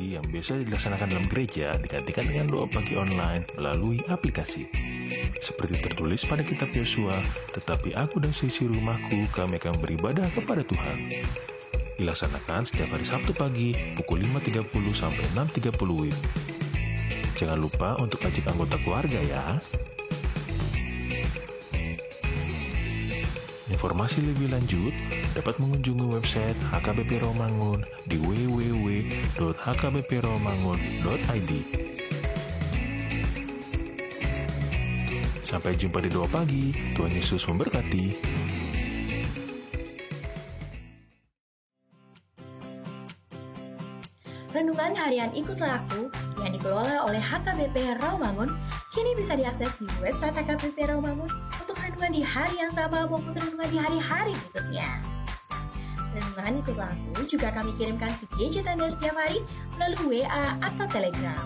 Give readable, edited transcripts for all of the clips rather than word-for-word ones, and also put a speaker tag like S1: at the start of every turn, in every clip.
S1: pagi yang biasa dilaksanakan dalam gereja digantikan dengan doa pagi online melalui aplikasi. Seperti tertulis pada kitab Yosua, tetapi aku dan seisi rumahku kami akan beribadah kepada Tuhan. Dilaksanakan setiap hari Sabtu pagi pukul 5.30 sampai 6.30 WIB. Jangan lupa untuk ajak anggota keluarga ya. Informasi lebih lanjut dapat mengunjungi website HKBP Rawamangun di www.hkbprawamangun.id. Sampai jumpa di doa pagi. Tuhan Yesus memberkati.
S2: Renungan harian Ikutlah Aku yang dikelola oleh HKBP Rawamangun kini bisa diakses di website HKBP Rawamangun untuk renungan di hari yang sama maupun renungan di hari-hari berikutnya. Renungan Ikutlah Aku juga kami kirimkan ke gadget Anda setiap hari melalui WA atau Telegram.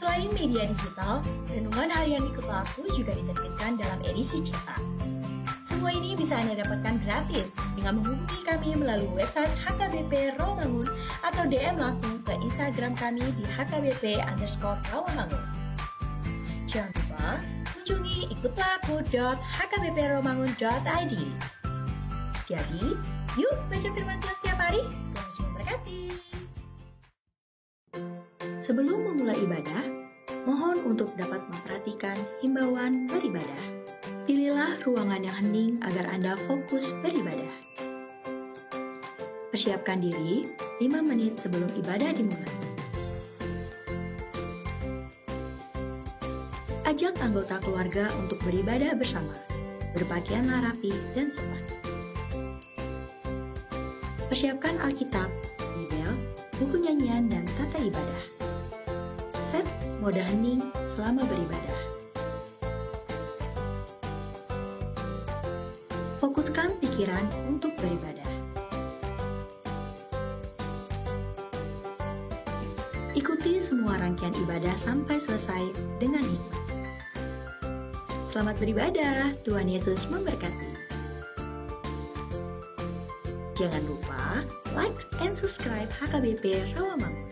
S2: Selain media digital, renungan harian Ikutlah Aku juga diterbitkan dalam edisi cetak. Semua ini bisa Anda dapatkan gratis dengan menghubungi kami melalui website HKBP Rawamangun atau DM langsung ke Instagram kami di @hkbp_rawamangun. Jangan lupa kunjungi ikutlahku.hkbprawamangun.id. Jadi, yuk baca firman Tuhan setiap hari. Tuhan Yesus memberkati. Sebelum memulai ibadah, mohon untuk dapat memperhatikan himbauan beribadah. Pilihlah ruangan yang hening agar Anda fokus beribadah. Persiapkan diri 5 menit sebelum ibadah dimulai. Ajak anggota keluarga untuk beribadah bersama. Berpakaianlah rapi dan sopan. Persiapkan Alkitab, Bibel, buku nyanyian, dan tata ibadah. Set mode hening selama beribadah. Fokuskan pikiran untuk beribadah. Ikuti semua rangkaian ibadah sampai selesai dengan hikmat. Selamat beribadah, Tuhan Yesus memberkati. Jangan lupa like and subscribe HKBP Rawamangun.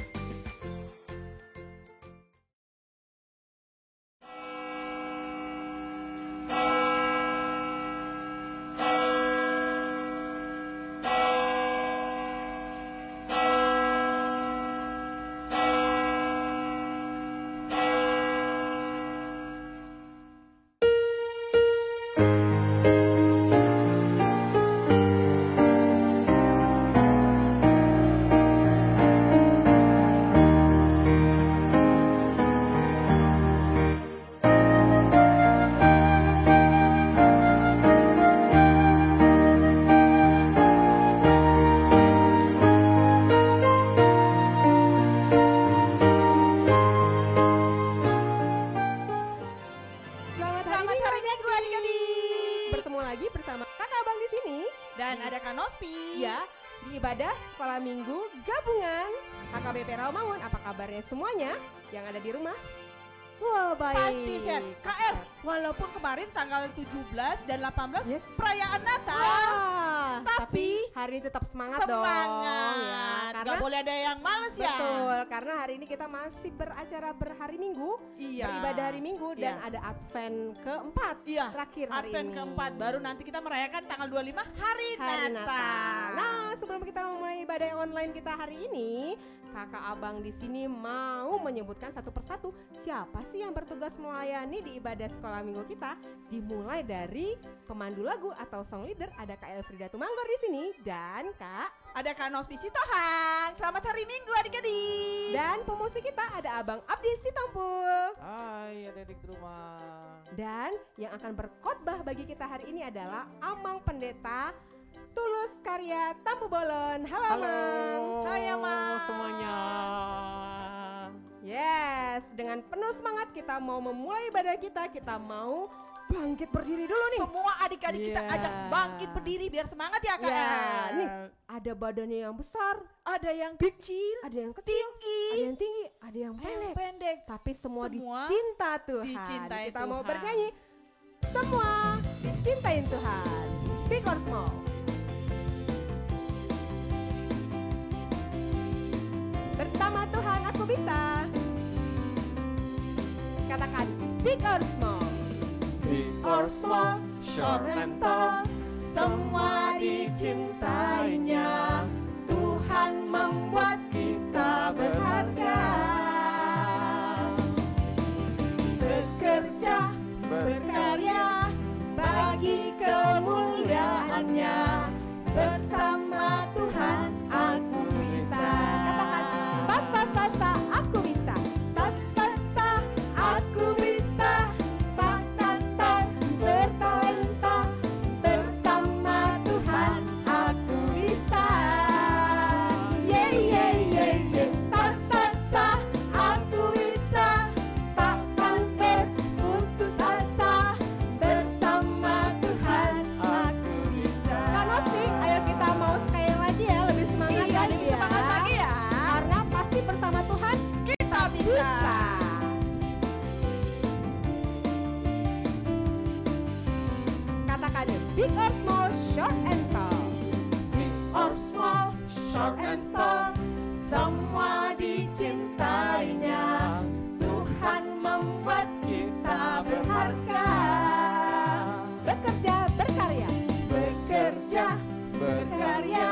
S3: Ibadah sekolah minggu gabungan HKBP Rawamangun. Apa kabarnya semuanya yang ada di rumah? Wah, baik.
S4: Pasti sehat. KR, walaupun kemarin tanggal 17 dan 18 perayaan Natal, tapi
S3: hari ini tetap semangat dong. Ya,
S4: karena gak boleh ada yang males ya.
S3: Betul, karena hari ini kita masih beracara berhari Minggu, beribadah hari Minggu, dan ada Advent keempat, terakhir hari
S4: Advent
S3: ini.
S4: keempat, baru nanti kita merayakan tanggal 25 hari Natal.
S3: Nah, sebelum kita memulai ibadah online kita hari ini, kakak abang di sini mau menyebutkan satu persatu siapa sih yang bertugas melayani di ibadah sekolah minggu kita. Dimulai dari pemandu lagu atau song leader ada Kak Elfrida Tumanggor di sini, dan
S4: ada Kak Nospi Sitohang. Selamat hari Minggu adik-adik.
S3: Dan pemusik kita ada Abang Abdi Sitampul.
S5: Hai adik-adik di rumah.
S3: Dan yang akan berkhotbah bagi kita hari ini adalah Amang Pendeta Tulus Karya Tampu Bolon. Halo Amang.
S4: Hai Amang
S5: semuanya.
S3: Yes, dengan penuh semangat kita mau memulai ibadah kita. Kita mau bangkit berdiri dulu nih.
S4: Semua adik-adik kita ajak bangkit berdiri biar semangat ya Kak.
S3: Nih, ada badannya yang besar,
S4: ada yang kecil,
S3: ada yang kecil, ada yang tinggi, ada yang pendek. Tapi semua dicinta Tuhan.
S4: Dicintai
S3: kita
S4: Tuhan.
S3: mau bernyanyi. Semua dicintain Tuhan. Big or small. Bersama Tuhan aku bisa. Katakan big or small.
S5: Big or small, short and tall, semua dicintainya. Tuhan membuat kita berharga. Bekerja, berkarya, bagi kemuliaannya. Bersama Tuhan aku bisa.
S3: Katakan sa aku bisa.
S5: Sa, aku bisa. Ta, bertalenta. Bersama Tuhan aku bisa. Ye, ye, ye, ye. Sa, aku bisa. Takkan berputus asa. Bersama Tuhan aku bisa.
S3: Kanosi, ayo kita mau sekali lagi ya, lebih semangat
S4: Iya,
S3: lagi
S4: lebih
S3: ya.
S4: semangat lagi ya.
S3: Karena pasti bersama Tuhan
S4: Kita bisa.
S3: Katakan big or small, short and tall.
S5: Big or small, short and tall, semua dicintainya. Tuhan membuat kita berharga.
S3: Bekerja, berkarya.
S5: Bekerja, berkarya,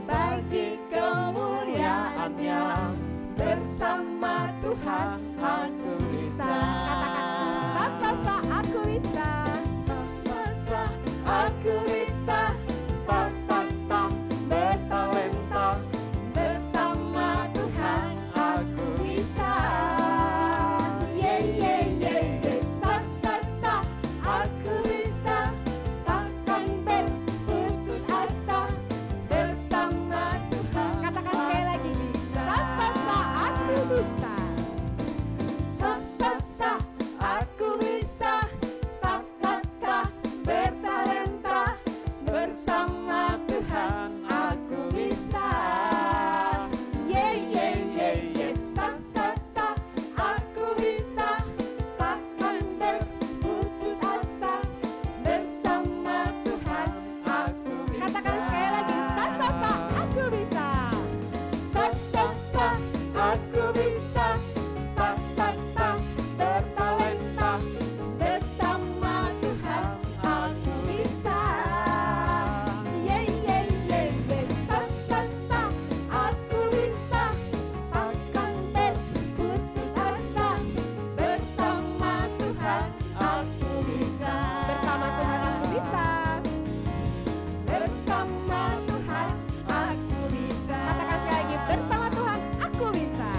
S5: bagi kemuliaannya. Bersama Tuhan aku bisa.
S3: Katakan sa aku bisa.
S5: Sa, aku bisa. Ta, bertalenta. Bersama Tuhan aku bisa. Ye, ye, ye, ye. Sa, aku bisa. Takkan berputus asa. Bersama Tuhan.
S3: Katakan sekali lagi. Sa aku bisa.
S5: Sa, aku bisa. Ta, bertalenta. Bersama Tuhan aku bisa. Ye, ye, ye, ye. Sa, aku bisa. Takkan berputus asa. Bersama Tuhan aku bisa.
S3: Katakan sekali lagi. Sa aku bisa.
S5: Sa, aku bisa. Ta, bertalenta. Bersama Tuhan aku bisa. Ye, ye, ye, ye. Sa, aku bisa. Takkan berputus asa. Bersama Tuhan aku bisa.
S3: Bersama Tuhan aku bisa.
S5: Bersama Tuhan aku bisa.
S3: Katakan sekali lagi. Bersama Tuhan aku bisa.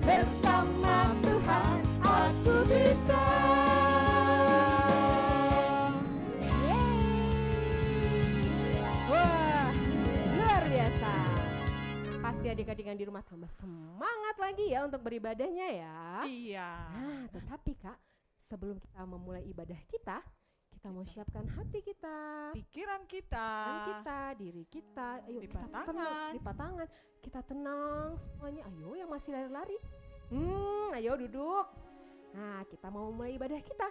S5: Bersama Tuhan aku bisa.
S3: Wah, luar biasa. Pasti adik-adik yang di rumah tambah semangat lagi ya untuk beribadahnya ya.
S4: Iya.
S3: Nah, tetapi Kak, sebelum kita memulai ibadah kita mau siapkan hati kita,
S4: Pikiran kita.
S3: pikiran kita, diri kita. Ayo kita
S4: Lipat
S3: tenang,
S4: tangan.
S3: lipat tangan. Kita tenang semuanya. Ayo yang masih lari-lari. Ayo duduk. Nah, kita mau mulai ibadah kita.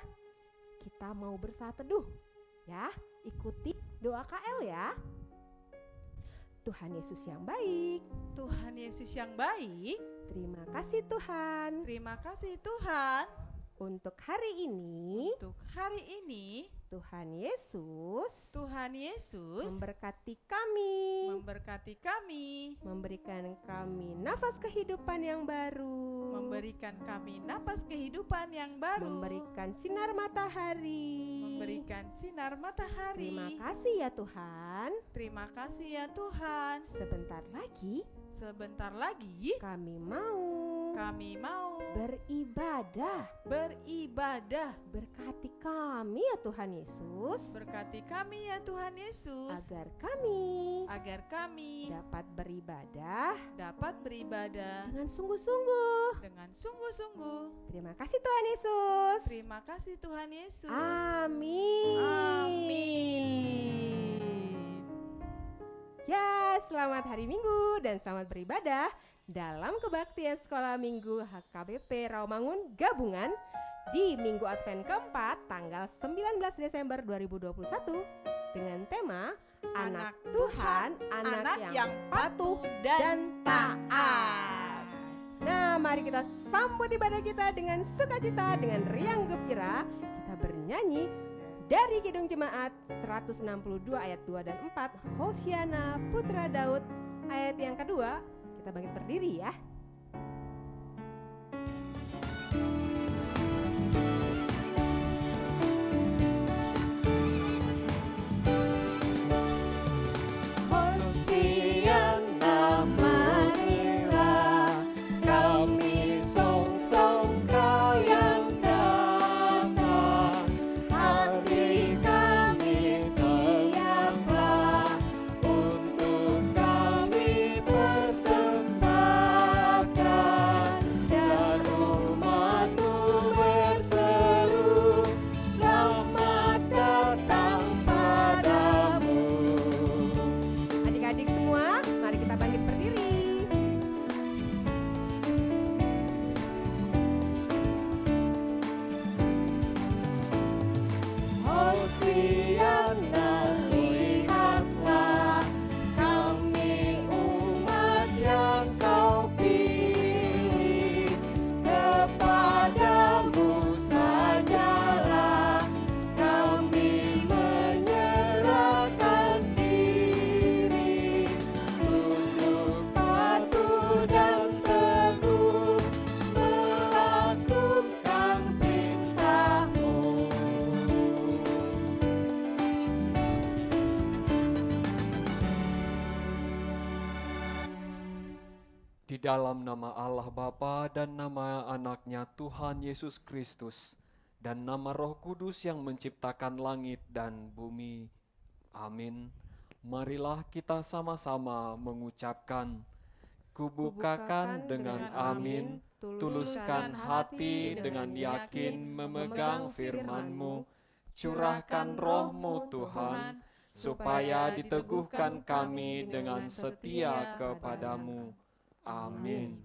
S3: Kita mau bersaat teduh. Ya, ikuti doa KL ya. Tuhan Yesus yang baik.
S4: Tuhan Yesus yang baik.
S3: Terima kasih Tuhan.
S4: Terima kasih Tuhan.
S3: Untuk hari ini,
S4: Untuk hari ini
S3: Tuhan Yesus memberkati kami,
S4: memberkati kami,
S3: memberikan kami nafas kehidupan yang baru,
S4: memberikan kami napas kehidupan yang baru,
S3: memberikan sinar matahari.
S4: memberikan sinar matahari.
S3: Terima kasih ya Tuhan.
S4: Terima kasih ya Tuhan.
S3: Sebentar lagi
S4: kami mau
S3: beribadah. Berkati kami ya Tuhan Yesus,
S4: Berkati kami ya Tuhan Yesus,
S3: agar kami dapat beribadah
S4: dengan
S3: sungguh-sungguh. Terima kasih Tuhan Yesus.
S4: Terima kasih Tuhan Yesus.
S3: Amin. Ya, selamat hari Minggu dan selamat beribadah dalam kebaktian sekolah minggu HKBP Rawamangun Gabungan di Minggu Advent keempat tanggal 19 Desember 2021 dengan tema Anak Tuhan, anak yang patuh dan taat. Nah, mari kita sambut ibadah kita dengan sukacita, dengan riang gembira. Kita bernyanyi dari Kidung Jemaat 162 ayat 2 dan 4, Hosiana Putra Daud. Ayat yang kedua, kita bangkit berdiri ya.
S5: Hosiana, marilah kami song-song Kau yang datang. Hati kami siaplah untuk kami persembahkan, dan umat-Mu berseru, selamat datang padamu.
S3: Adik-adik semua, mari kita bangkit berdiri.
S5: Hosiana, lihatlah kami umat yang Kau pilih, kepadamu sajalah kami menyerahkan diri, tunduk patuh dan teguh melakukan perintah-Mu.
S6: Di dalam nama Allah Bapa dan nama Anaknya Tuhan Yesus Kristus dan nama Roh Kudus yang menciptakan langit dan bumi. Amin. Marilah kita sama-sama mengucapkan, kubukakan dengan amin, tuluskan hati dengan yakin memegang firman-Mu, curahkan roh-Mu Tuhan, supaya diteguhkan kami dengan setia kepadamu. Amin.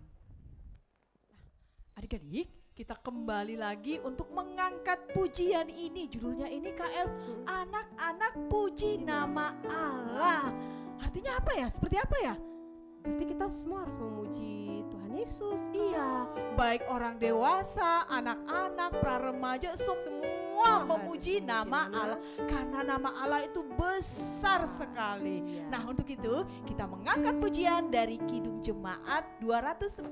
S4: Adik-adik, kita kembali lagi untuk mengangkat pujian ini. Judulnya ini KL, Anak-anak Puji Nama Allah. Artinya apa ya? Seperti apa ya?
S3: Berarti kita semua harus memuji Tuhan Yesus.
S4: Iya, baik orang dewasa, anak-anak, pra-remaja, semua memuji nama Allah. Karena nama Allah itu besar sekali.
S3: Iya.
S4: Nah, untuk itu kita mengangkat pujian dari Kidung Jemaat 296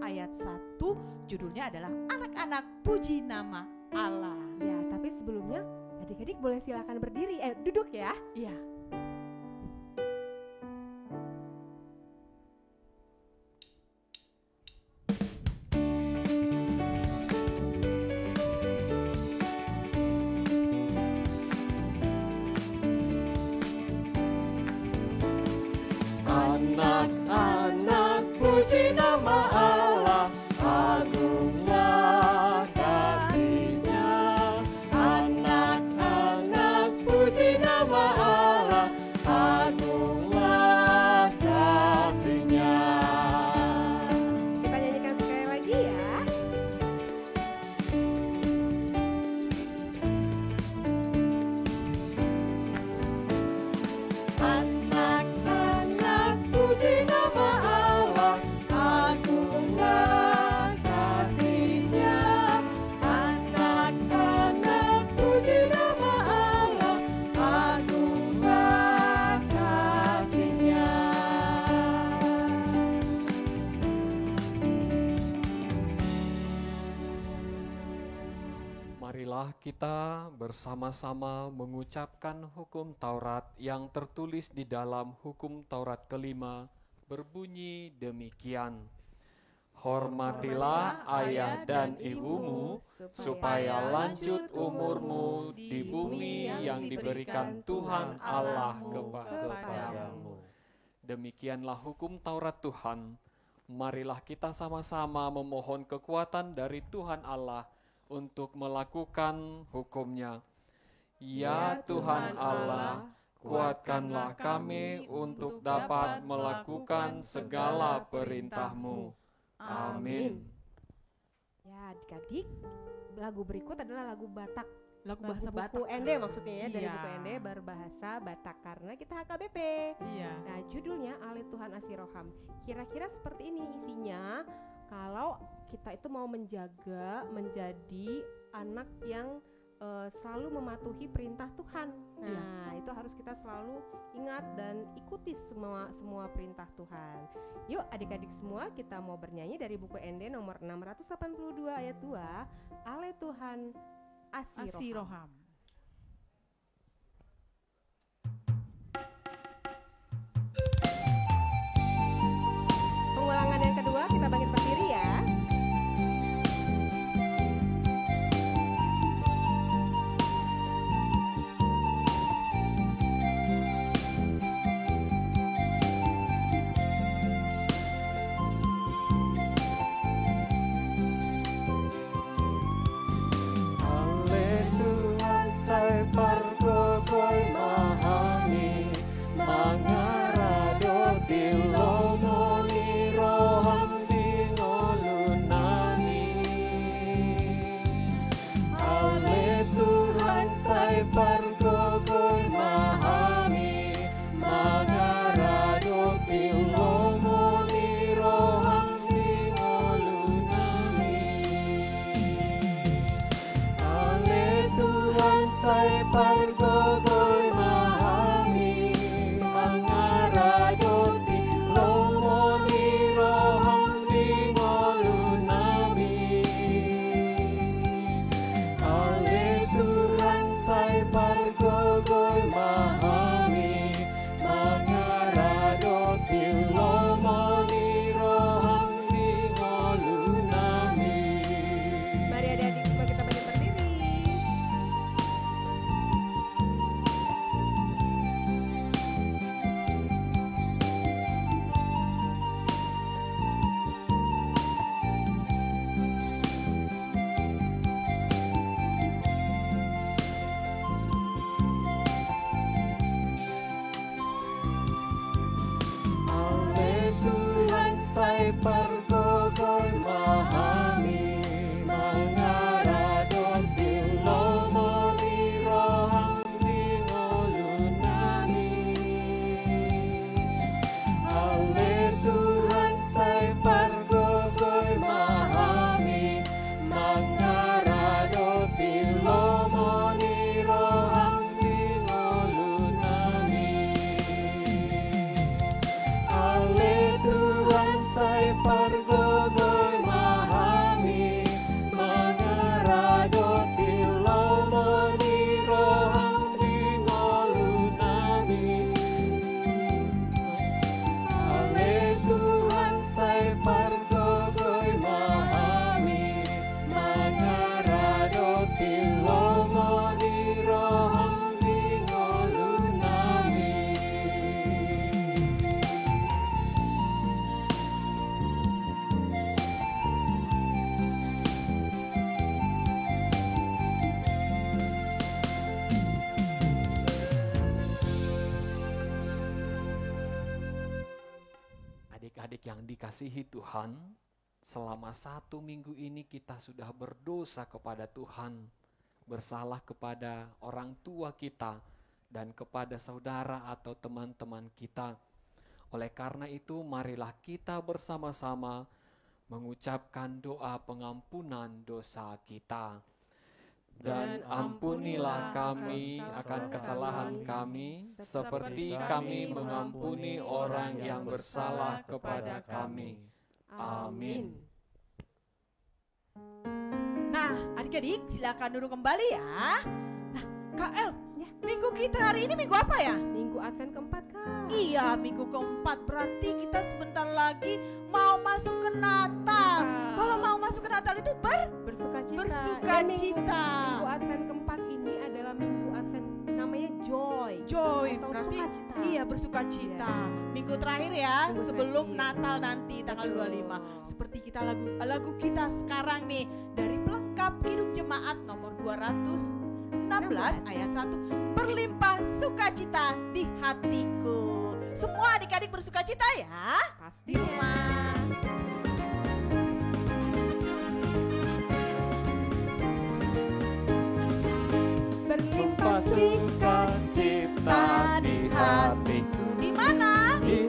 S4: ayat 1. Judulnya adalah Anak-anak Puji Nama Allah.
S3: Ya, tapi sebelumnya adik-adik boleh silakan berdiri, duduk ya.
S4: Iya.
S5: Anak-anak puji nama Allah, agunglah kasih-Nya. Anak-anak puji nama Allah, agunglah kasih-Nya.
S3: Kita nyanyikan sekali lagi ya.
S5: Anak-anak puji nama Allah, agunglah kasih-Nya. Anak-anak puji nama Allah, agunglah kasih-Nya.
S6: Marilah kita bersama-sama mengucapkan hukum Taurat yang tertulis di dalam hukum Taurat kelima, berbunyi demikian. Hormatilah ayah dan ibumu, supaya lanjut umurmu di bumi yang diberikan Tuhan Allah kepadamu. Demikianlah hukum Taurat Tuhan. Marilah kita sama-sama memohon kekuatan dari Tuhan Allah untuk melakukan hukum-Nya. Ya Tuhan Allah, kuatkanlah kami untuk dapat melakukan segala perintah-Mu. Amin.
S3: Ya, adik-adik, lagu berikut adalah lagu Batak
S4: Lagu bahasa
S3: buku
S4: Batak.
S3: ND maksudnya ya, dari
S4: Iya.
S3: buku ND berbahasa Batak karena kita HKBP.
S4: Iya.
S3: Nah, judulnya Ale Tuhan Asiroham. Kira-kira seperti ini isinya. Kalau kita itu mau menjadi anak yang selalu mematuhi perintah Tuhan. Nah, itu harus kita selalu ingat dan ikuti semua perintah Tuhan. Yuk adik-adik semua, kita mau bernyanyi dari buku ND nomor 682 ayat 2, Ale Tuhan Asiroham.
S4: Asiroham.
S3: Pengulangan yang kedua, kita bangkit berdiri ya.
S6: Ale Tuhan sai pargogoi mahani mangarado tilomoni roham dingolunani. Ale Tuhan sai pargogoi mahani mangarado tilomoni roham dingolunani. Ale Tuhan sai pargogoi mahami mangarado tilomoni roham dingolunami. Ale Tuhan sai pargogoi mahami mangarado tilomoni roham dingolunami.
S3: Mari adik-adik semua kita bangkit berdiri.
S6: Ale Tuhan sai pargogoi mahami mangarado tilomoni roham dingolunani. Ale Tuhan sai pargogoi mahami mangarado tilomoni roham dingolunani. Ale Tuhan sai pargogoi mahami mangarado tilomoni roham dingolunami. Ale Tuhan sai pargogoi mahami mangarado tilomoni roham dingolunami. Adik-adik yang dikasihi Tuhan, selama 1 minggu ini kita sudah berdosa kepada Tuhan, bersalah kepada orang tua kita dan kepada saudara atau teman-teman kita. Oleh karena itu, marilah kita bersama-sama mengucapkan doa pengampunan dosa kita. Dan ampunilah kami akan kesalahan kami, seperti kami mengampuni orang yang bersalah kepada kami. Amin.
S4: Nah, adik-adik silakan duduk kembali ya. Nah, Kak El, minggu kita hari ini minggu apa ya?
S3: Minggu Advent keempat, Kak.
S4: Iya, minggu keempat, berarti kita sebentar lagi mau masuk ke Natal. Kalau mau masuk ke Natal itu
S3: Bersukacita.
S4: bersukacita.
S3: Minggu Advent keempat ini adalah minggu Advent namanya Joy.
S4: Joy,
S3: Atau
S4: berarti
S3: sukacita.
S4: iya bersukacita.
S3: Iya.
S4: Minggu terakhir ya,
S3: Minggu
S4: sebelum
S3: terakhir.
S4: Natal nanti tanggal
S3: Betul.
S4: 25. Seperti kita lagu kita sekarang nih dari pelengkap Kidung Jemaat nomor 216 ayat 1. Berlimpah sukacita di hatiku. Semua adik-adik bersukacita ya.
S3: Pasti.
S4: Di rumah.
S6: sukacita di hatiku.
S4: Di mana?
S6: Di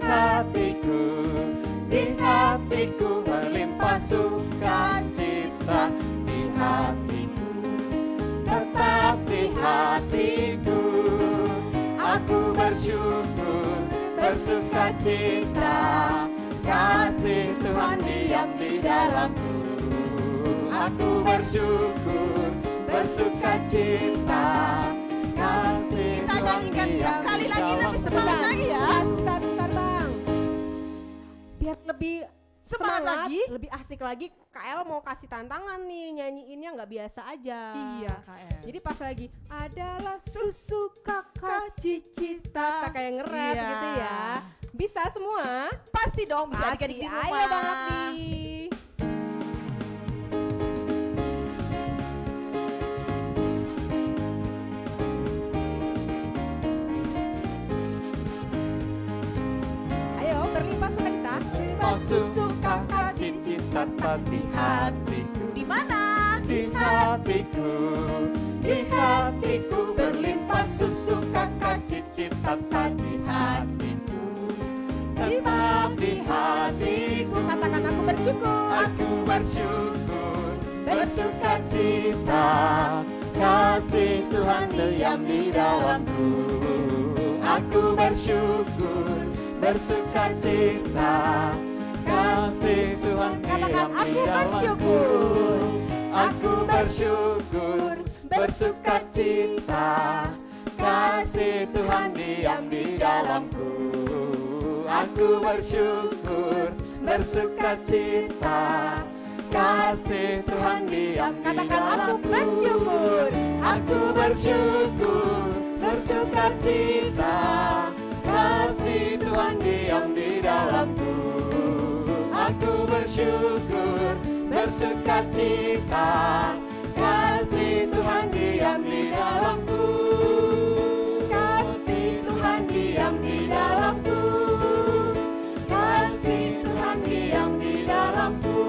S6: hatiku berlimpah sukacita di hatiku. Tetap di hatiku aku bersyukur, bersukacita. Kasih Tuhan diam di dalamku. Aku bersyukur, bersukacita. Kasih
S4: Kita
S6: Tuhan
S4: nyanyikan
S6: diam
S4: sekali
S6: di
S4: lagi, lebih
S6: dalamku.
S4: semangat lagi ya.
S3: Bentar bang, biar lebih
S4: Semangat lagi?
S3: lebih asik lagi. KL mau kasih tantangan nih, nyanyiinnya nggak biasa aja.
S4: Iya, KL.
S3: Jadi pas lagi adalah susu kakak cicita, kayak nge-rap
S4: Iya.
S3: gitu ya. Bisa semua?
S4: Pasti dong bisa
S3: Pasti.
S4: adik-adik di rumah.
S3: Ayo Bang Abdi. Ayo berlimpah sukacita.
S6: Susu kakak cicita di hatiku.
S4: Di mana?
S6: Di hatiku berlimpah susu kakak cicita di hatiku. Tetap di hatiku
S3: Katakan aku bersyukur.
S6: aku bersyukur, bersukacita. Kasih Tuhan diam di dalamku. Aku bersyukur, bersukacita. Kasih Tuhan diam
S3: Katakan,
S6: di
S3: aku
S6: dalamku.
S3: bersyukur.
S6: Aku bersyukur, bersukacita. Kasih Tuhan diam di dalamku. Aku bersyukur, bersukacita. Kasih Tuhan diam di
S3: Katakan, aku
S6: dalamku.
S3: bersyukur.
S6: Aku bersyukur, bersukacita. Kasih Tuhan diam di dalamku. Aku bersyukur, bersukacita. Kasih Tuhan diam di dalamku. Kasih Tuhan diam di dalamku. Kasih Tuhan diam di dalamku.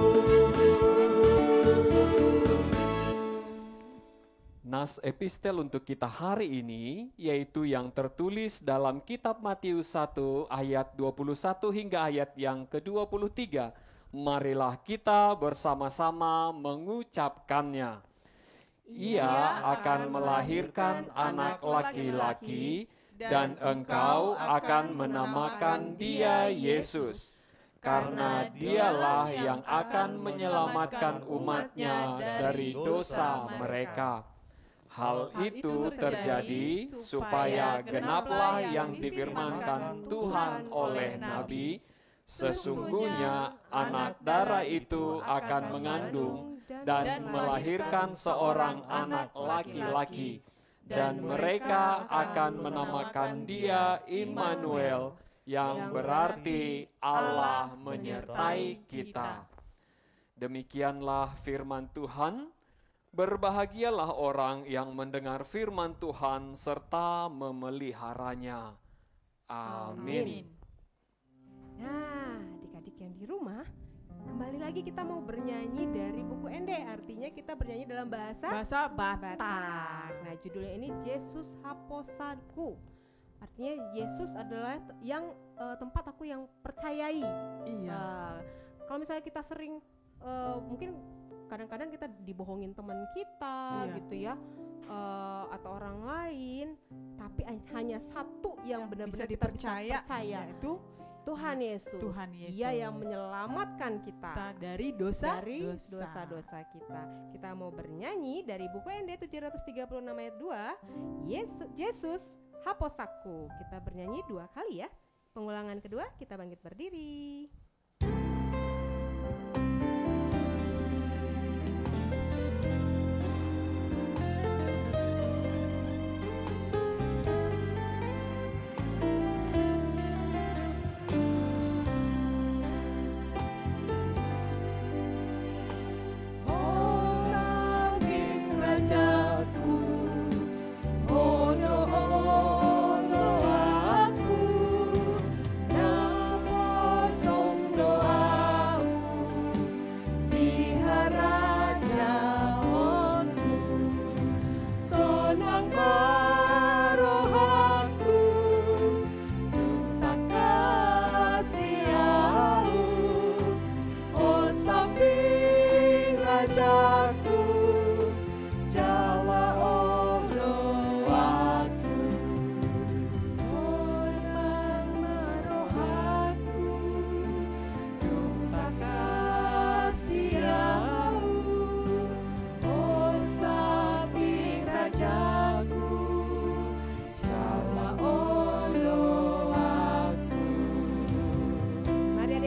S6: Nas epistel untuk kita hari ini yaitu yang tertulis dalam kitab Matius 1 ayat 21 hingga ayat yang ke-23. Marilah kita bersama-sama mengucapkannya. Ia akan melahirkan anak laki-laki dan engkau akan menamakan dia Yesus. Karena dialah yang akan menyelamatkan umatnya dari dosa mereka. Hal itu terjadi supaya genaplah yang difirmankan Tuhan oleh Nabi, sesungguhnya anak darah itu akan mengandung dan melahirkan seorang anak laki-laki, dan mereka akan menamakan dia Immanuel, yang berarti Allah menyertai kita. Demikianlah firman Tuhan. Berbahagialah orang yang mendengar firman Tuhan serta memeliharanya. Amin.
S3: Nah, adik-adik yang di rumah, kembali lagi kita mau bernyanyi dari buku Ende. Artinya kita bernyanyi dalam bahasa Batak. Nah, judulnya ini Yesus Haposanku. Artinya Yesus adalah yang tempat aku yang percayai.
S4: Iya.
S3: Kalau misalnya kita sering mungkin kadang-kadang kita dibohongin teman kita gitu ya, atau orang lain, tapi hanya satu yang benar-benar
S4: Bisa
S3: kita
S4: dipercaya,
S3: percaya,
S4: yaitu
S3: Tuhan Yesus. Dia yang menyelamatkan kita
S4: dari
S3: dosa-dosa kita. Kita mau bernyanyi dari buku ND 736 ayat 2, Yesus Haposaku. Kita bernyanyi 2 kali ya. Pengulangan kedua, kita bangkit berdiri.
S5: Aku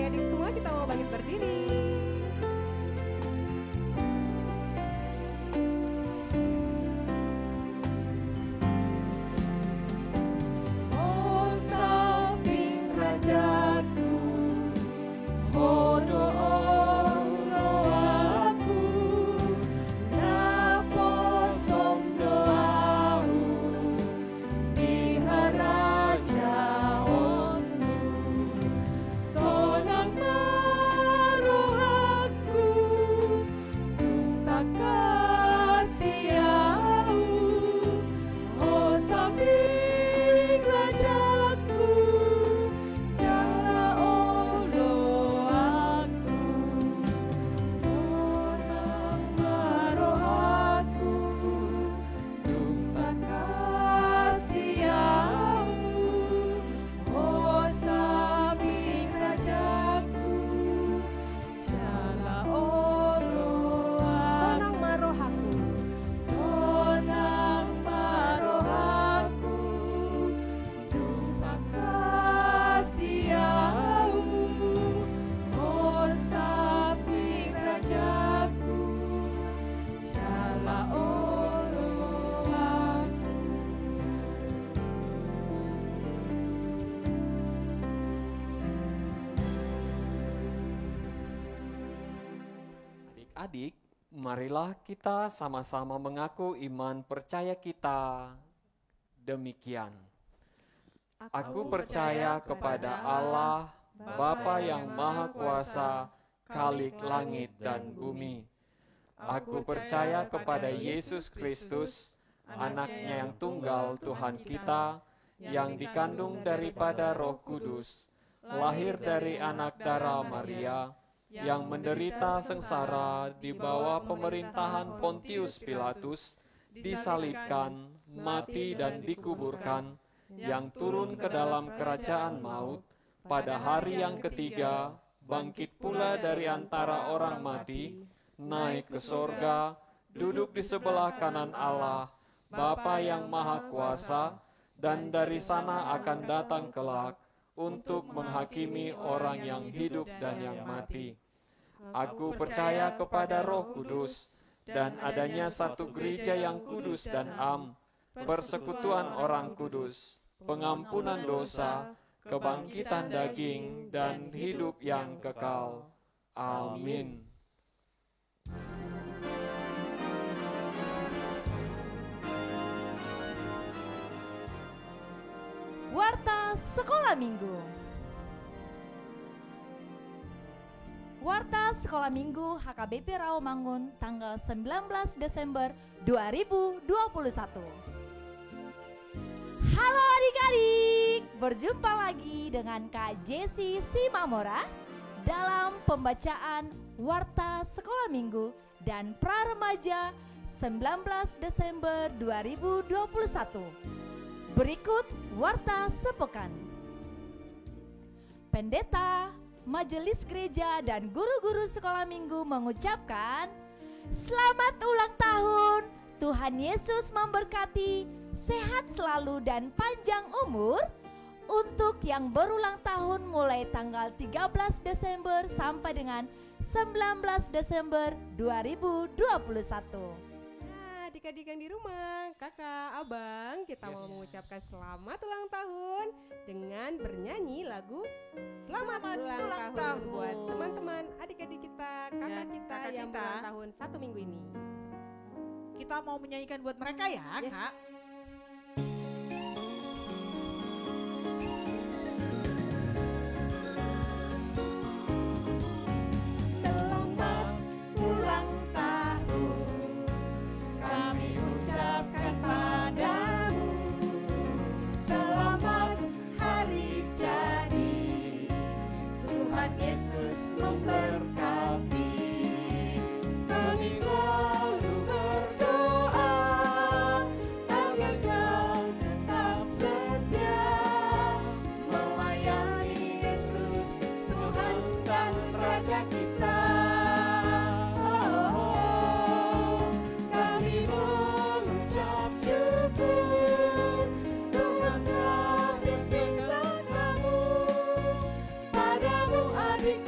S3: adik-adik semua kita mau bangkit berdiri.
S5: Oh samping rajaku, oh doaku, naposom doamu di haraja onmu, sonang marohaku, takas diau, oh samping rajaku, jala olo aku, sonang marohaku, takas diau, oh samping rajaku, jala olo
S3: Sonang marohaku.
S5: sonang marohaku, takas diau, oh samping rajaku, jala olo aku.
S6: Adik-adik, marilah kita sama-sama mengaku iman percaya kita demikian. Aku percaya kepada Allah, Bapa yang Maha Kuasa, Khalik langit dan bumi. Aku percaya kepada Yesus Kristus, Anaknya yang tunggal Tuhan kita, yang dikandung daripada Roh Kudus, lahir dari anak darah Maria, yang menderita sengsara di bawah pemerintahan Pontius Pilatus, disalibkan, mati dan dikuburkan, yang turun ke dalam kerajaan maut, pada hari yang ketiga, bangkit pula dari antara orang mati, naik ke sorga, duduk di sebelah kanan Allah, Bapa yang Maha Kuasa, dan dari sana akan datang kelak untuk menghakimi orang yang hidup dan yang mati. Aku percaya kepada Roh Kudus, dan adanya satu gereja yang kudus dan am, persekutuan orang kudus, pengampunan dosa, kebangkitan daging, dan hidup yang kekal. Amin.
S7: Warta Sekolah Minggu. Warta Sekolah Minggu HKBP Rawamangun tanggal 19 Desember 2021. Halo adik-adik, berjumpa lagi dengan Kak Jessi Simamora dalam pembacaan Warta Sekolah Minggu dan Praremaja 19 Desember 2021. Berikut Warta Sepekan. Pendeta, Majelis Gereja, dan guru-guru sekolah minggu mengucapkan selamat ulang tahun. Tuhan Yesus memberkati, sehat selalu dan panjang umur. Untuk yang berulang tahun mulai tanggal 13 Desember sampai dengan 19 Desember 2021.
S3: Adik-adik yang di rumah, kakak, abang, kita mau mengucapkan selamat ulang tahun dengan bernyanyi lagu Selamat ulang tahun buat teman-teman, adik-adik kita, kakak kita
S4: kakak
S3: yang
S4: kita.
S3: berulang tahun 1 minggu ini.
S4: Kita mau menyanyikan buat mereka ya,
S3: Yes.
S4: Kak.
S5: Selamat ulang tahun, kami ucapkan padamu. Selamat hari jadi, Tuhan Yesus memberkati. Kami selalu berdoa agar kau tetap setia melayani Yesus, Tuhan dan Raja kita. Kami mengucap syukur, Tuhan telah pimpin kamu. Padamu adik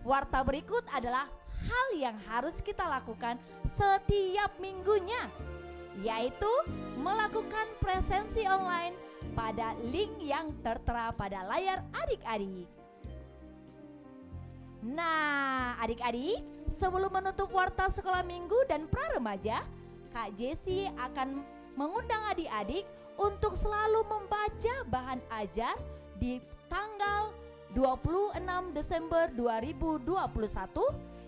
S7: Warta berikut adalah hal yang harus kita lakukan setiap minggunya, yaitu melakukan presensi online pada link yang tertera pada layar adik-adik. Nah, adik-adik, sebelum menutup warta sekolah minggu dan pra-remaja, Kak Jessie akan mengundang adik-adik untuk selalu membaca bahan ajar di tanggal 26 Desember 2021,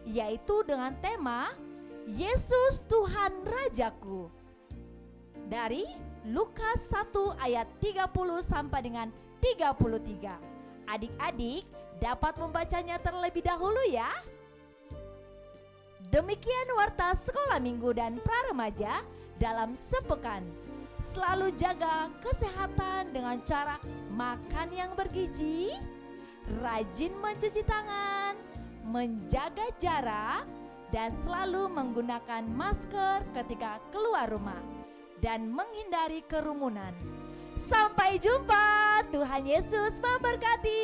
S7: yaitu dengan tema Yesus Tuhan Rajaku, dari Lukas 1 ayat 30 sampai dengan 33. Adik-adik dapat membacanya terlebih dahulu ya. Demikian warta sekolah minggu dan pra-remaja dalam sepekan. Selalu jaga kesehatan dengan cara makan yang bergizi, rajin mencuci tangan, menjaga jarak, dan selalu menggunakan masker ketika keluar rumah, dan menghindari kerumunan. Sampai jumpa, Tuhan Yesus memberkati.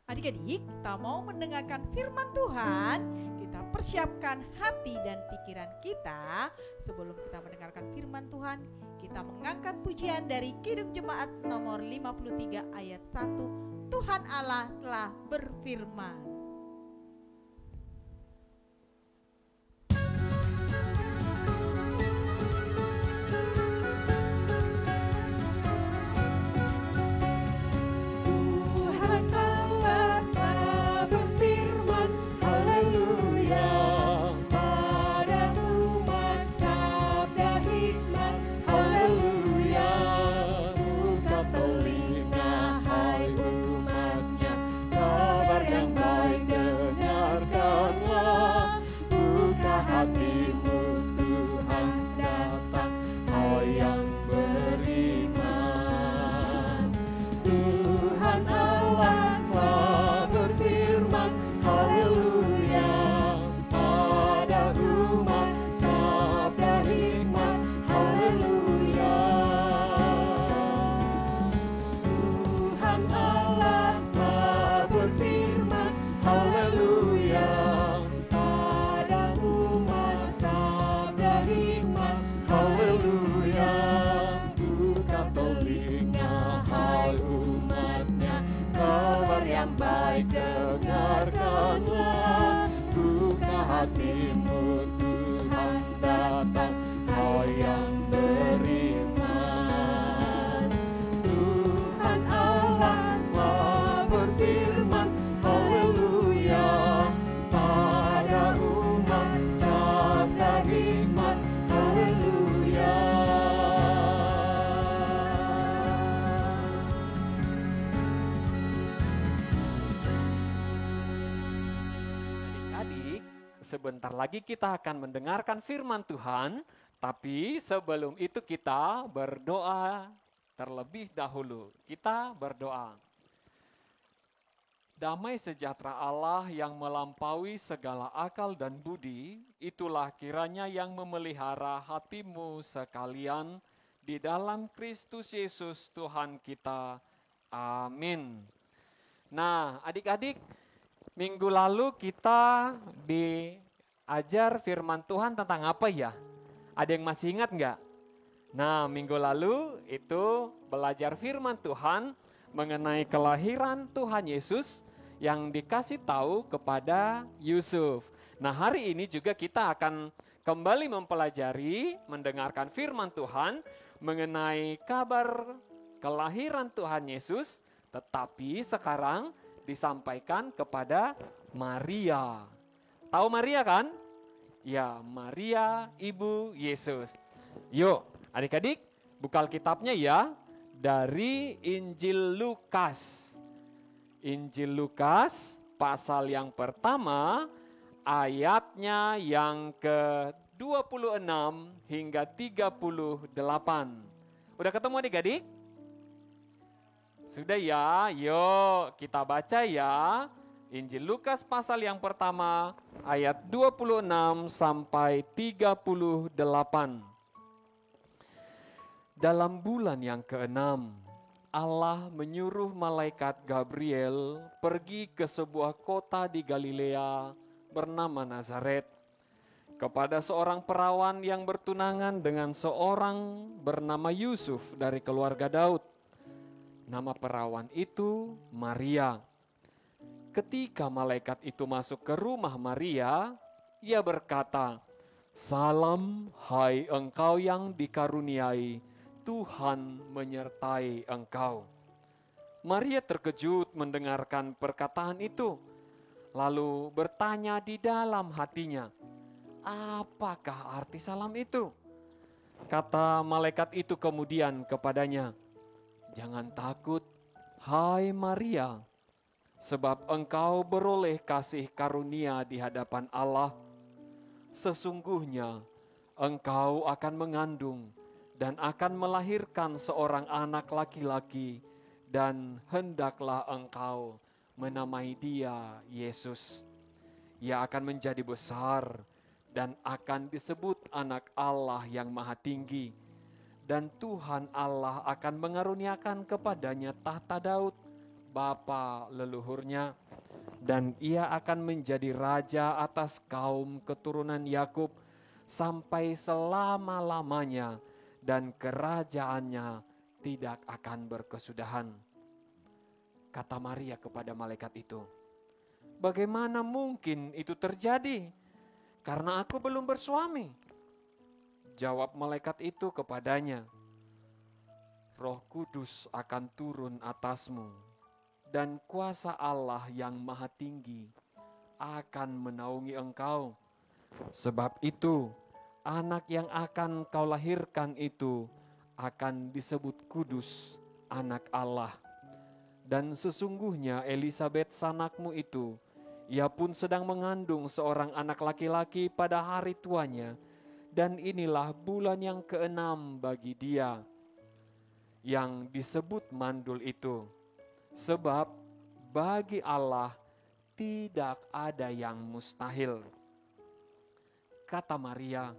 S4: Adik-adik, kita mau mendengarkan firman Tuhan. Kita persiapkan hati dan pikiran kita. Sebelum kita mendengarkan firman Tuhan, kita mengangkat pujian dari Kidung Jemaat nomor 53 ayat 1. Tuhan Allah telah berfirman.
S6: Sebentar lagi kita akan mendengarkan firman Tuhan, tapi sebelum itu kita berdoa terlebih dahulu. Kita berdoa. Damai sejahtera Allah yang melampaui segala akal dan budi, itulah kiranya yang memelihara hatimu sekalian di dalam Kristus Yesus Tuhan kita. Amin. Nah, adik-adik, minggu lalu kita diajar firman Tuhan tentang apa ya? Ada yang masih ingat nggak? Nah, minggu lalu itu belajar firman Tuhan mengenai kelahiran Tuhan Yesus yang dikasih tahu kepada Yusuf. Nah, hari ini juga kita akan kembali mempelajari, mendengarkan firman Tuhan mengenai kabar kelahiran Tuhan Yesus, tetapi sekarang disampaikan kepada Maria. Tahu Maria kan? Ya, Maria ibu Yesus. Yuk, adik-adik, buka Alkitabnya ya. Dari Injil Lukas. Injil Lukas pasal yang pertama, ayatnya yang ke-26 hingga 38. Udah ketemu adik-adik? Sudah ya, yuk kita baca ya. Injil Lukas pasal yang pertama, ayat 26 sampai 38. Dalam bulan yang ke-6, Allah menyuruh malaikat Gabriel pergi ke sebuah kota di Galilea bernama Nazaret, kepada seorang perawan yang bertunangan dengan seorang bernama Yusuf dari keluarga Daud. Nama perawan itu Maria. Ketika malaikat itu masuk ke rumah Maria, ia berkata, "Salam, hai engkau yang dikaruniai, Tuhan menyertai engkau." Maria terkejut mendengarkan perkataan itu, lalu bertanya di dalam hatinya, "Apakah arti salam itu?" Kata malaikat itu kemudian kepadanya, "Jangan takut, hai Maria, sebab engkau beroleh kasih karunia di hadapan Allah. Sesungguhnya engkau akan mengandung dan akan melahirkan seorang anak laki-laki, dan hendaklah engkau menamai dia Yesus. Ia akan menjadi besar dan akan disebut anak Allah yang Maha Tinggi. Dan Tuhan Allah akan mengaruniakan kepadanya tahta Daud, bapa leluhurnya. Dan ia akan menjadi raja atas kaum keturunan Yakub sampai selama-lamanya, dan kerajaannya tidak akan berkesudahan." Kata Maria kepada malaikat itu, "Bagaimana mungkin itu terjadi? Karena aku belum bersuami." Jawab malaikat itu kepadanya, "Roh Kudus akan turun atasmu, dan kuasa Allah yang Maha Tinggi akan menaungi engkau. Sebab itu, anak yang akan kau lahirkan itu akan disebut kudus, anak Allah. Dan sesungguhnya Elisabet sanakmu itu, ia pun sedang mengandung seorang anak laki-laki pada hari tuanya, dan inilah bulan yang ke-6 bagi dia, yang disebut mandul itu. Sebab bagi Allah tidak ada yang mustahil." Kata Maria,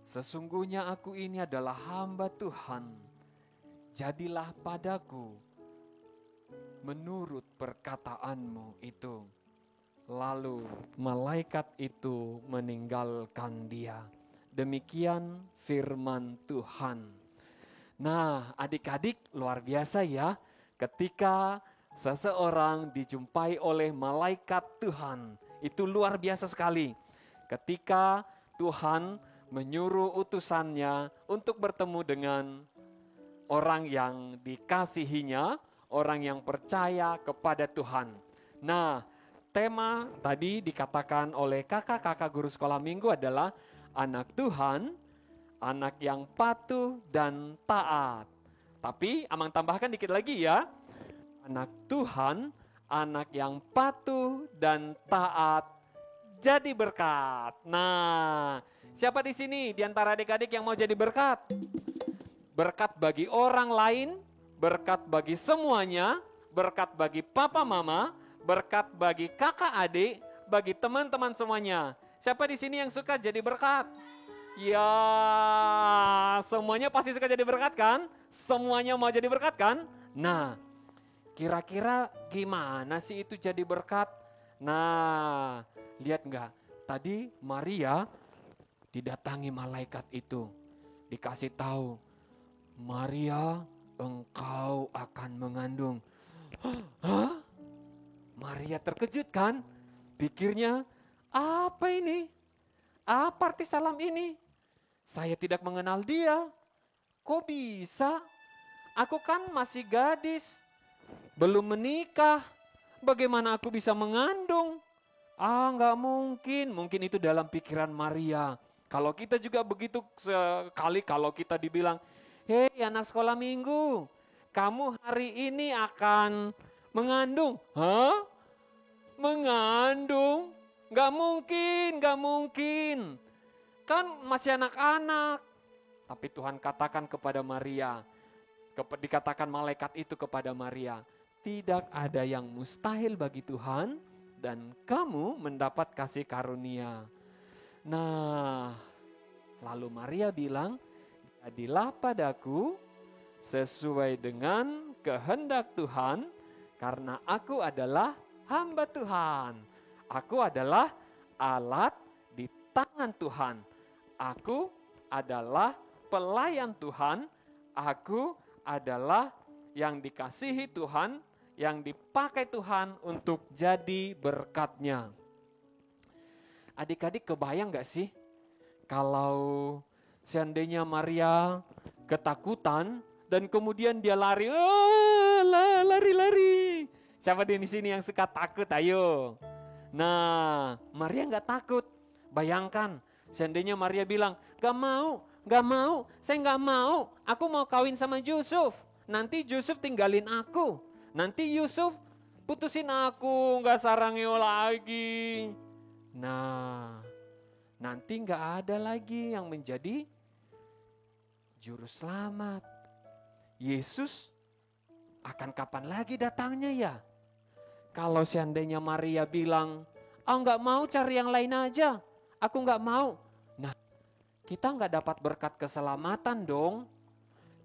S6: "Sesungguhnya aku ini adalah hamba Tuhan. Jadilah padaku menurut perkataanmu itu." Lalu malaikat itu meninggalkan dia. Demikian firman Tuhan. Nah, adik-adik, luar biasa ya, ketika seseorang dijumpai oleh malaikat Tuhan. Itu luar biasa sekali. Ketika Tuhan menyuruh utusannya untuk bertemu dengan orang yang dikasihinya, orang yang percaya kepada Tuhan. Nah, tema tadi dikatakan oleh kakak-kakak guru sekolah minggu adalah anak Tuhan, anak yang patuh dan taat. Tapi Amang tambahkan dikit lagi ya. Anak Tuhan, anak yang patuh dan taat jadi berkat. Nah, siapa di sini di antara adik-adik yang mau jadi berkat? Berkat bagi orang lain, berkat bagi semuanya, berkat bagi papa mama, berkat bagi kakak adik, bagi teman-teman semuanya. Siapa di sini yang suka jadi berkat? Ya, semuanya pasti suka jadi berkat kan? Semuanya mau jadi berkat kan? Nah, kira-kira gimana sih itu jadi berkat? Nah, lihat enggak? Tadi Maria didatangi malaikat itu. Dikasih tahu, "Maria, engkau akan mengandung." Hah? Maria terkejut kan? Pikirnya, apa ini? Apa arti salam ini? Saya tidak mengenal dia. Kok bisa? Aku kan masih gadis, belum menikah. Bagaimana aku bisa mengandung? Nggak mungkin. Mungkin itu dalam pikiran Maria. Kalau kita juga begitu sekali, kalau kita dibilang, "Hei anak sekolah minggu, kamu hari ini akan mengandung." Hah? Mengandung? Gak mungkin. Kan masih anak-anak. Tapi Tuhan katakan kepada Maria, dikatakan malaikat itu kepada Maria, "Tidak ada yang mustahil bagi Tuhan, dan kamu mendapat kasih karunia." Nah, lalu Maria bilang, jadilah padaku sesuai dengan kehendak Tuhan, karena aku adalah hamba Tuhan. Aku adalah alat di tangan Tuhan. Aku adalah pelayan Tuhan. Aku adalah yang dikasihi Tuhan, yang dipakai Tuhan untuk jadi berkat-Nya. Adik-adik kebayang gak sih kalau seandainya Maria ketakutan dan kemudian dia lari, lari. Siapa di sini yang suka takut? Ayo. Nah, Maria nggak takut. Bayangkan, seandainya Maria bilang, gak mau, saya nggak mau. Aku mau kawin sama Yusuf. Nanti Yusuf tinggalin aku. Nanti Yusuf putusin aku, nggak sarangnya lagi. Nah, nanti nggak ada lagi yang menjadi juru selamat. Yesus akan kapan lagi datangnya ya? Kalau seandainya Maria bilang, nggak mau, cari yang lain aja. Aku nggak mau. Nah, kita nggak dapat berkat keselamatan dong.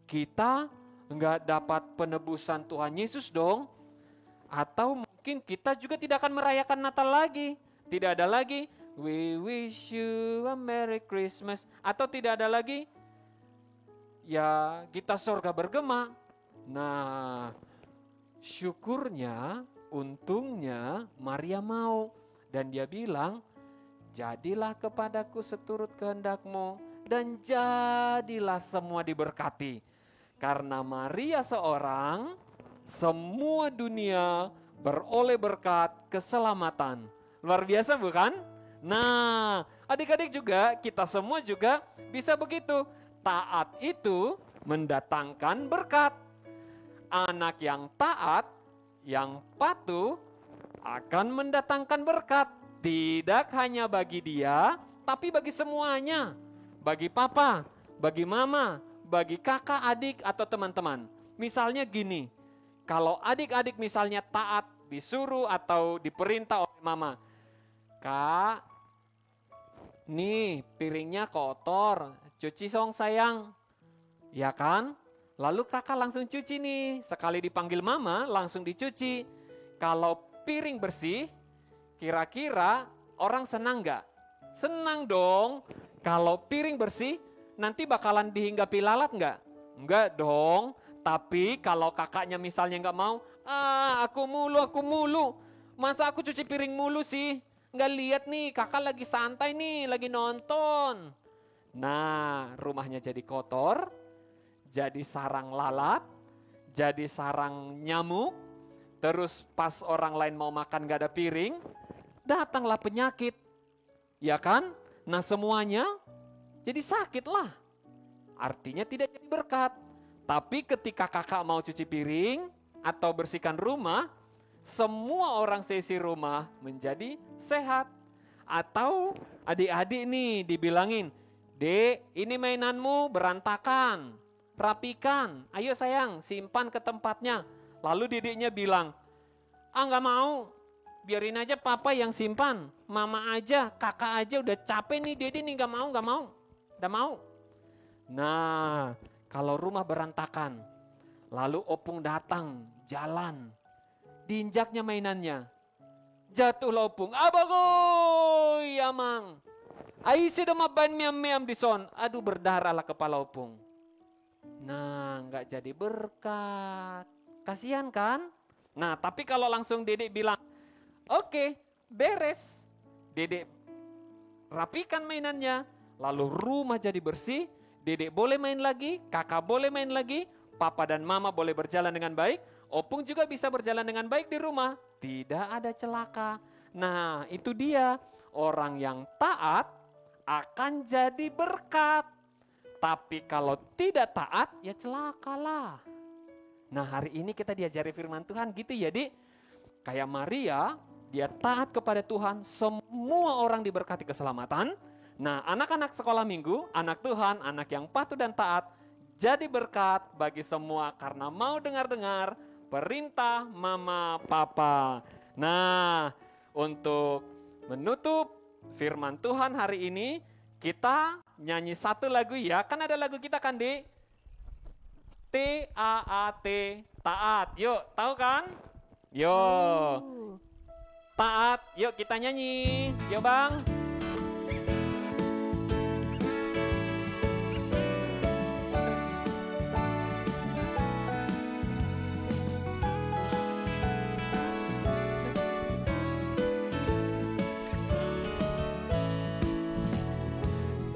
S6: Kita nggak dapat penebusan Tuhan Yesus dong. Atau mungkin kita juga tidak akan merayakan Natal lagi. Tidak ada lagi, we wish you a Merry Christmas. Atau tidak ada lagi, ya kita sorga bergema. Nah, syukurnya, untungnya Maria mau. Dan dia bilang, jadilah kepadaku seturut kehendak-Mu, dan jadilah semua diberkati. Karena Maria seorang, semua dunia beroleh berkat keselamatan. Luar biasa bukan? Nah, adik-adik juga, kita semua juga bisa begitu. Taat itu mendatangkan berkat. Anak yang taat, yang patuh akan mendatangkan berkat. Tidak hanya bagi dia, tapi bagi semuanya. Bagi papa, bagi mama, bagi kakak, adik, atau teman-teman. Misalnya gini, kalau adik-adik misalnya taat, disuruh atau diperintah oleh mama. Kak, nih piringnya kotor, cuci song sayang. Ya kan? Lalu kakak langsung cuci nih, sekali dipanggil mama langsung dicuci. Kalau piring bersih, kira-kira orang senang gak? Senang dong. Kalau piring bersih, nanti bakalan dihinggapi lalat gak? Enggak dong. Tapi kalau kakaknya misalnya gak mau, aku mulu. Masa aku cuci piring mulu sih? Nggak lihat nih, kakak lagi santai nih, lagi nonton. Nah, rumahnya jadi kotor, jadi sarang lalat, jadi sarang nyamuk. Terus pas orang lain mau makan nggak ada piring, datanglah penyakit. Ya kan? Nah semuanya jadi sakit lah. Artinya tidak jadi berkat. Tapi ketika kakak mau cuci piring atau bersihkan rumah, semua orang seisi rumah menjadi sehat. Atau adik-adik nih dibilangin, Dek, ini mainanmu berantakan, rapikan, ayo sayang simpan ke tempatnya. Lalu dedeknya bilang, nggak mau, biarin aja papa yang simpan, mama aja, kakak aja udah capek nih, dede nih nggak mau. Nah, kalau rumah berantakan, lalu opung datang, jalan, diinjaknya mainannya. Jatuhlah opung. Abagoy, amang. Aisi damaban miam-miam dison. Aduh berdarahlah kepala opung. Nah, nggak jadi berkat. Kasihan kan? Nah, tapi kalau langsung dedek bilang, oke, beres. Dedek rapikan mainannya. Lalu rumah jadi bersih. Dedek boleh main lagi, kakak boleh main lagi, papa dan mama boleh berjalan dengan baik. Opung juga bisa berjalan dengan baik di rumah. Tidak ada celaka. Nah itu dia. Orang yang taat akan jadi berkat. Tapi kalau tidak taat ya celakalah. Nah hari ini kita diajari firman Tuhan gitu ya Dik. Kayak Maria, dia taat kepada Tuhan. Semua orang diberkati keselamatan. Nah anak-anak sekolah minggu, anak Tuhan, anak yang patuh dan taat. Jadi berkat bagi semua karena mau dengar-dengar perintah mama papa. Nah, untuk menutup firman Tuhan hari ini, Kita nyanyi satu lagu ya. Kan ada lagu kita kan di T-A-A-T, taat. Yuk, tahu kan? Yuk, taat. Yuk kita nyanyi. Yuk Bang.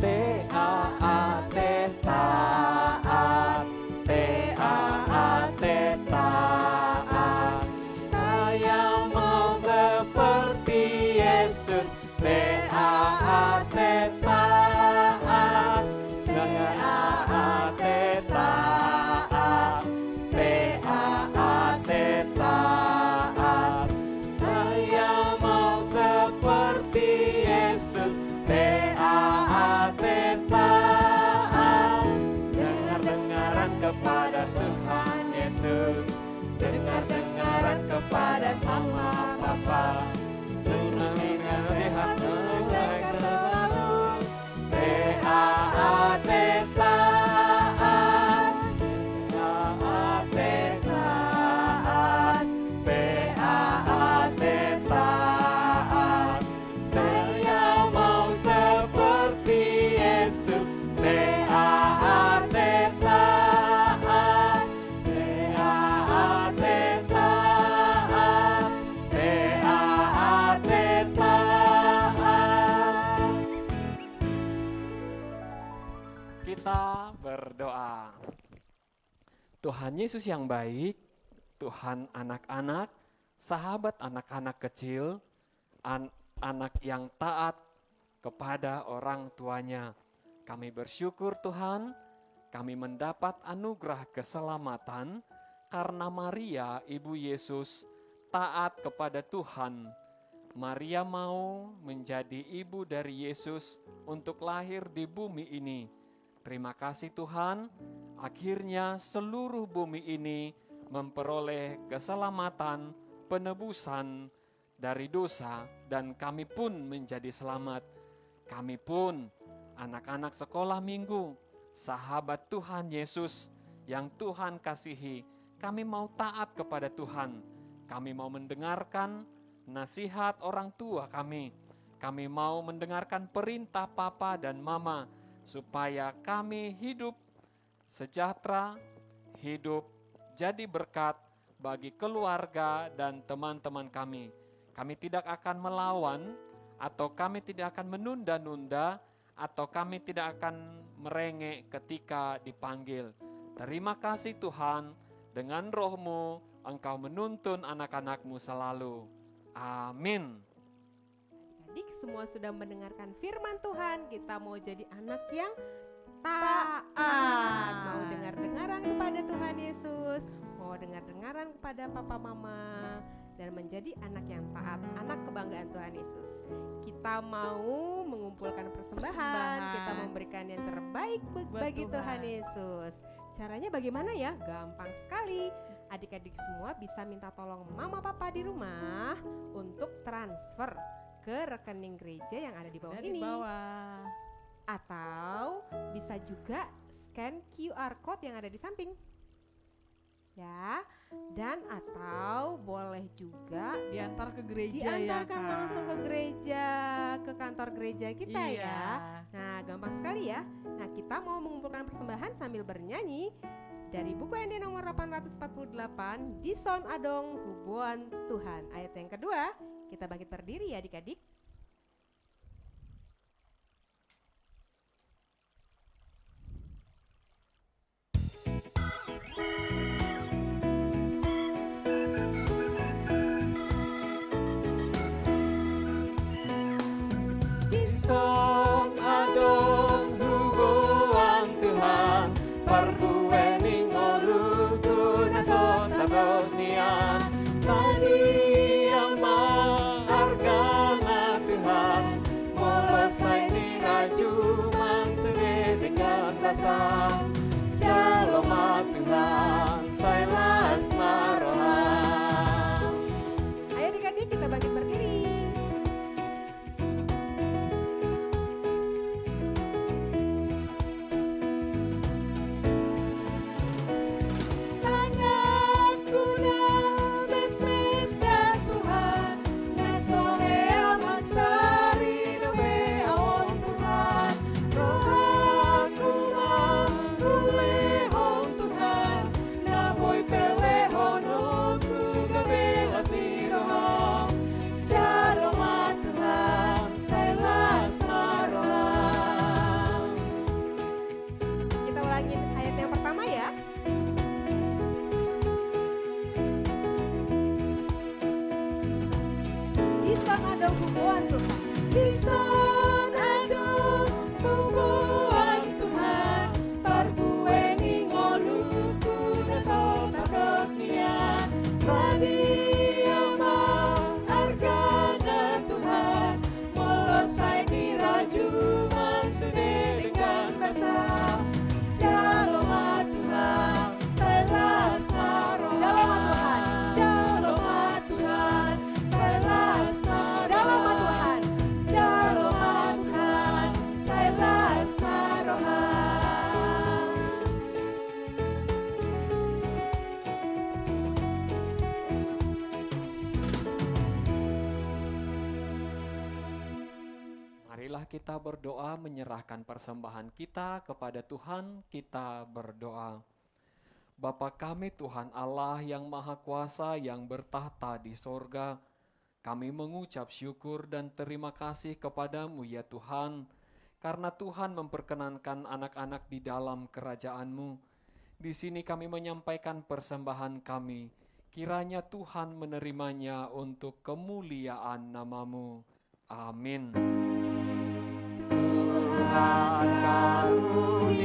S6: T-A-A-T, taat. T-A-A-T, taat. Saya mau seperti Yesus. T-A-A-T, taat. T-A-A-T, taat. T-A-A-T, taat. Saya mau seperti Yesus. T-A-A-T, taat. Dengar-dengaran kepada Tuhan Yesus. Dengar-dengaran kepada Mama Papa. Dengar nasihat mereka selalu. T-A-A-T, taat. T-A-A-T, taat. T-A-A-T, taat. Saya mau seperti Yesus. T-A-A-T, taat. T-A-A-T, taat. T-A-A-T, taat. Kita berdoa. Tuhan Yesus yang baik, Tuhan anak-anak, sahabat anak-anak kecil, anak yang taat kepada orang tuanya. Kami bersyukur Tuhan, kami mendapat anugerah keselamatan karena Maria, Ibu Yesus, taat kepada Tuhan. Maria mau menjadi ibu dari Yesus untuk lahir di bumi ini. Terima kasih Tuhan, akhirnya seluruh bumi ini memperoleh keselamatan, penebusan dari dosa, dan kami pun menjadi selamat. Kami pun anak-anak sekolah minggu, sahabat Tuhan Yesus yang Tuhan kasihi, kami mau taat kepada Tuhan. Kami mau mendengarkan nasihat orang tua kami. Kami mau mendengarkan perintah Papa dan Mama, supaya kami hidup sejahtera, hidup jadi berkat bagi keluarga dan teman-teman kami. Kami tidak akan melawan, atau kami tidak akan menunda-nunda, atau kami tidak akan merengek ketika dipanggil. Terima kasih Tuhan, dengan Roh-Mu Engkau menuntun anak-anak-Mu selalu. Amin.
S3: Adik semua sudah mendengarkan firman Tuhan. Kita mau jadi anak yang taat, mau dengar-dengaran kepada Tuhan Yesus, mau dengar-dengaran kepada Papa Mama, dan menjadi anak yang taat, anak kebanggaan Tuhan Yesus. Kita mau mengumpulkan persembahan, kita memberikan yang terbaik bagi Tuhan Yesus. Caranya bagaimana ya? Gampang sekali. Adik-adik semua bisa minta tolong Mama Papa di rumah untuk transfer ke rekening gereja yang ada di bawah ini. Atau bisa juga scan QR code yang ada di samping. Ya, dan atau boleh juga
S4: diantar ke gereja,
S3: diantarkan langsung ke gereja, ke kantor gereja kita ya. Nah, gampang sekali ya. Nah, kita mau mengumpulkan persembahan sambil bernyanyi dari buku ND nomor 848, Di Son Adong Hubuan Tuhan. Ayat yang kedua, kita bangkit berdiri ya adik-adik.
S6: Son adong hubuan Tuhan, perbuening olu tuna son tabonian, sadi yang mahargana
S5: Ison agung puguan Tuhan, perbuengi ngoluku dosa dunia. Sadia argana Tuhan, molosai diraju mansude dengan besar. Jaloma Tuhan, selas marohan. Jaloma Tuhan, selas marohan. Jaloma Tuhan, selas marohan.
S6: Marilah kita berdoa menyerahkan persembahan kita kepada Tuhan. Kita berdoa. Bapa kami Tuhan Allah yang Maha Kuasa yang bertahta di sorga, kami mengucap syukur dan terima kasih kepadamu ya Tuhan, karena Tuhan memperkenankan anak-anak di dalam kerajaan-Mu. Di sini kami menyampaikan persembahan kami, kiranya Tuhan menerimanya untuk kemuliaan nama-Mu. Amin. Tuhan karuniamu,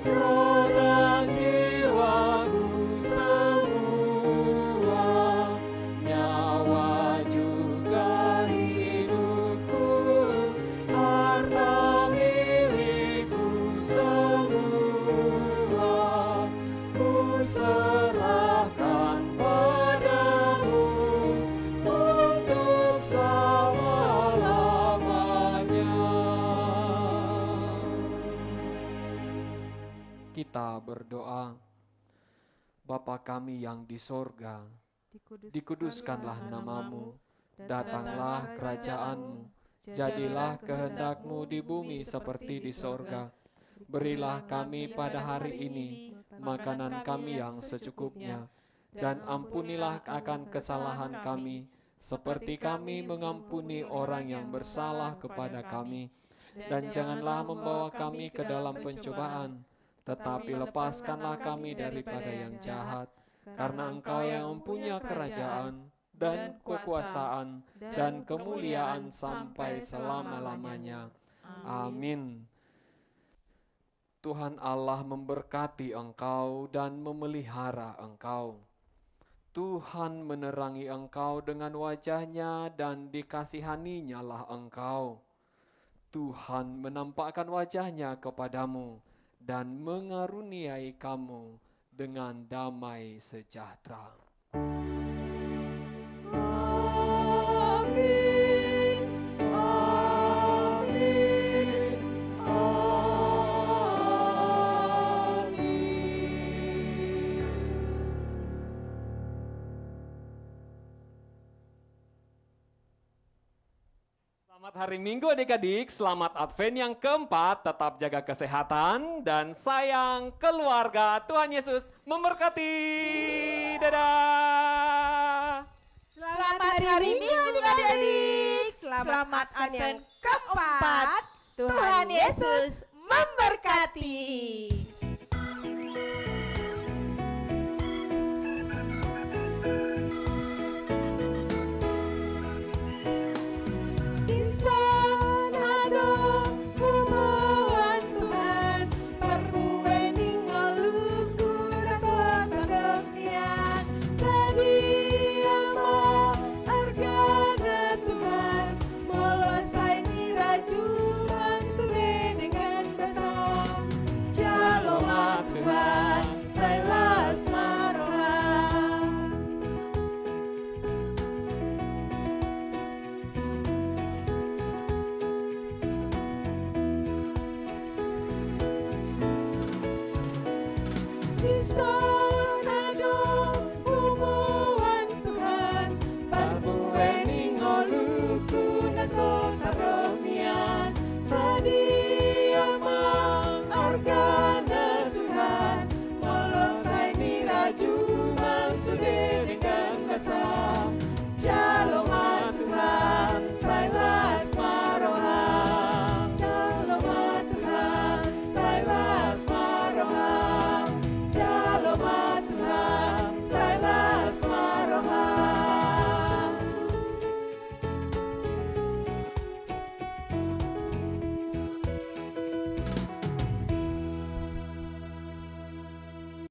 S6: roh dan jiwaku semua, nyawa juga hidupku, harta milikku semua, ku serahkan padamu untuk selama-lamanya. Kita berdoa. Bapa kami yang di sorga, dikuduskanlah namamu, datanglah kerajaan-Mu, jadilah kehendak-Mu di bumi seperti di sorga. Berilah kami pada hari ini makanan kami yang secukupnya, dan ampunilah akan kesalahan kami, seperti kami mengampuni orang yang bersalah kepada kami. Dan janganlah membawa kami ke dalam pencobaan, tetapi lepaskanlah kami daripada yang jahat, karena Engkau yang mempunyai kerajaan dan kekuasaan dan kemuliaan sampai selama-lamanya. Amin. Tuhan Allah memberkati engkau dan memelihara engkau. Tuhan menerangi engkau dengan wajah-Nya dan dikasihani-Nya lah engkau. Tuhan menampakkan wajah-Nya kepadamu dan mengaruniai kamu dengan damai sejahtera. Amin, amin, amin. Selamat hari Minggu adik-adik, selamat Advent yang keempat, tetap jaga kesehatan dan sayang keluarga. Tuhan Yesus memberkati. Dadah.
S3: Selamat hari Minggu adik-adik. Selamat Advent keempat. Tuhan Yesus memberkati.